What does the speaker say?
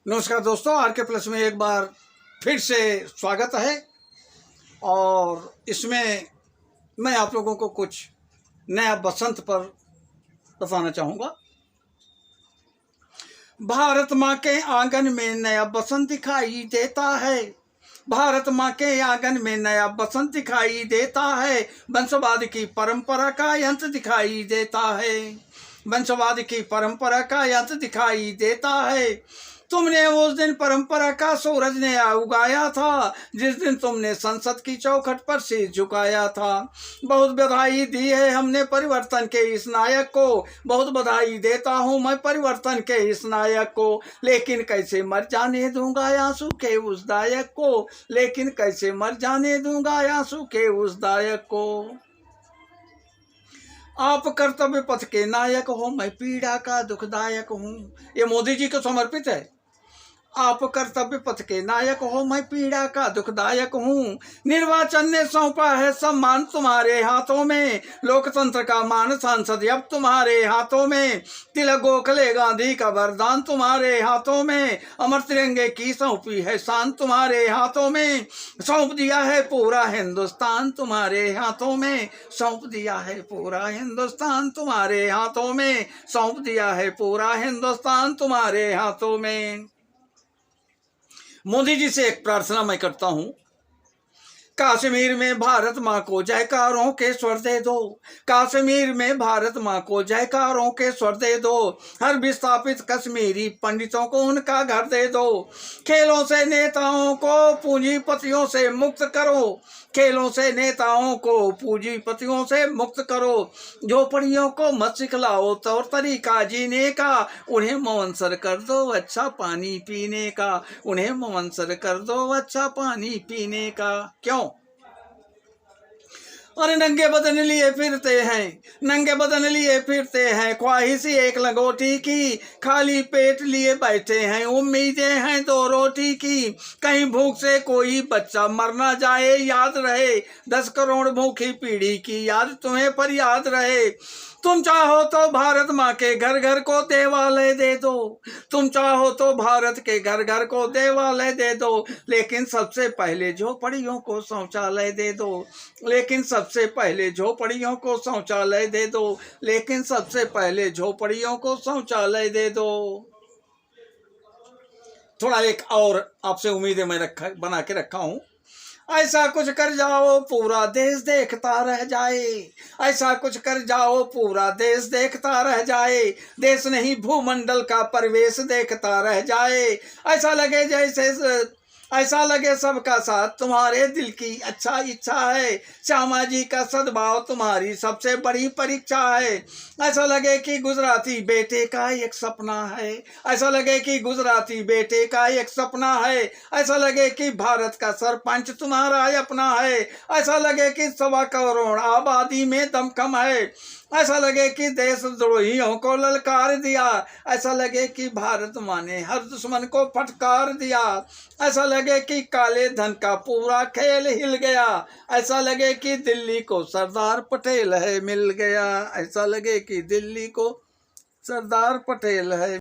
नमस्कार दोस्तों, आर के प्लस में एक बार फिर से स्वागत है। और इसमें मैं आप लोगों को कुछ नया बसंत पर बताना चाहूँगा। भारत माँ के आंगन में नया बसंत दिखाई देता है। भारत माँ के आंगन में नया बसंत दिखाई देता है। वंशवाद की परंपरा का अंत दिखाई देता है। वंशवाद की परंपरा का अंत दिखाई देता है। तुमने उस दिन परंपरा का सूरज नया उगाया था, जिस दिन तुमने संसद की चौखट पर सिर झुकाया था। बहुत बधाई दी है हमने परिवर्तन के इस नायक को। बहुत बधाई देता हूँ मैं परिवर्तन के इस नायक को। लेकिन कैसे मर जाने दूंगा आंसू के उस दायक को। लेकिन कैसे मर जाने दूंगा आंसू के उस दायक को। आप कर्तव्य पथ के नायक हो, मैं पीड़ा का दुखदायक हूँ। ये मोदी जी को समर्पित है। आप कर्तव्य पथ के नायक हो, मैं पीड़ा का दुखदायक हूँ। निर्वाचन ने सौंपा है सम्मान तुम्हारे हाथों में। लोकतंत्र का मान सांसद अब तुम्हारे हाथों में। तिलक गोखले गांधी का वरदान तुम्हारे हाथों में। अमर तिरंगे की सौंपी है शान तुम्हारे हाथों में। सौंप दिया है पूरा हिंदुस्तान तुम्हारे हाथों में। सौंप दिया है पूरा हिंदुस्तान तुम्हारे हाथों में। सौंप दिया है पूरा हिंदुस्तान तुम्हारे हाथों में। मोदी जी से एक प्रार्थना मैं करता हूं। कश्मीर में भारत माँ को जयकारों के स्वर दे दो। कश्मीर में भारत माँ को जयकारों के स्वर दे दो। हर विस्थापित कश्मीरी पंडितों को उनका घर दे दो। खेलों से नेताओं को पूंजीपतियों से मुक्त करो। खेलों से नेताओं को पूंजीपतियों से मुक्त करो। झोपड़ियों को मत सिखलाओ तौर तरीका जीने का। उन्हें मुयस्सर कर दो अच्छा पानी पीने का। उन्हें मुयस्सर कर दो अच्छा पानी पीने का। क्यों? और नंगे बदन लिए फिरते हैं। नंगे बदन लिए फिरते हैं। ख्वाहिश एक लंगोटी की। खाली पेट लिए बैठे हैं। उम्मीदें हैं दो रोटी की। कहीं भूख से कोई बच्चा मर ना जाए याद रहे। 10 करोड़ भूखी पीढ़ी की याद तुम्हें पर याद रहे। तुम चाहो तो भारत माँ के घर घर को देवालय दे दो। तुम चाहो तो भारत के घर घर को देवालय दे दो। लेकिन सबसे पहले झोपड़ियों को शौचालय दे दो। लेकिन सबसे पहले झोपड़ियों को शौचालय दे दो। लेकिन सबसे पहले झोपड़ियों को शौचालय दे दो। थोड़ा एक और आपसे उम्मीदें मैं बना के रखा हूं। ऐसा कुछ कर जाओ पूरा देश देखता रह जाए। ऐसा कुछ कर जाओ पूरा देश देखता रह जाए। देश नहीं भूमंडल का परिवेश देखता रह जाए। ऐसा लगे जैसे ऐसा लगे सबका साथ तुम्हारे दिल की अच्छा इच्छा है। श्यामा जी का सद्भाव तुम्हारी सबसे बड़ी परीक्षा है। ऐसा लगे कि गुजराती बेटे का एक सपना है। ऐसा लगे कि गुजराती बेटे का एक सपना है। ऐसा लगे कि भारत का सरपंच तुम्हारा अपना है। ऐसा लगे कि 1.25 करोड़ आबादी में दमखम है। ऐसा लगे कि देशद्रोहियों को ललकार दिया। ऐसा लगे कि भारत माँ ने हर दुश्मन को फटकार दिया। ऐसा लगे कि काले धन का पूरा खेल हिल गया। ऐसा लगे कि दिल्ली को सरदार पटेल है मिल गया। ऐसा लगे कि दिल्ली को सरदार पटेल है।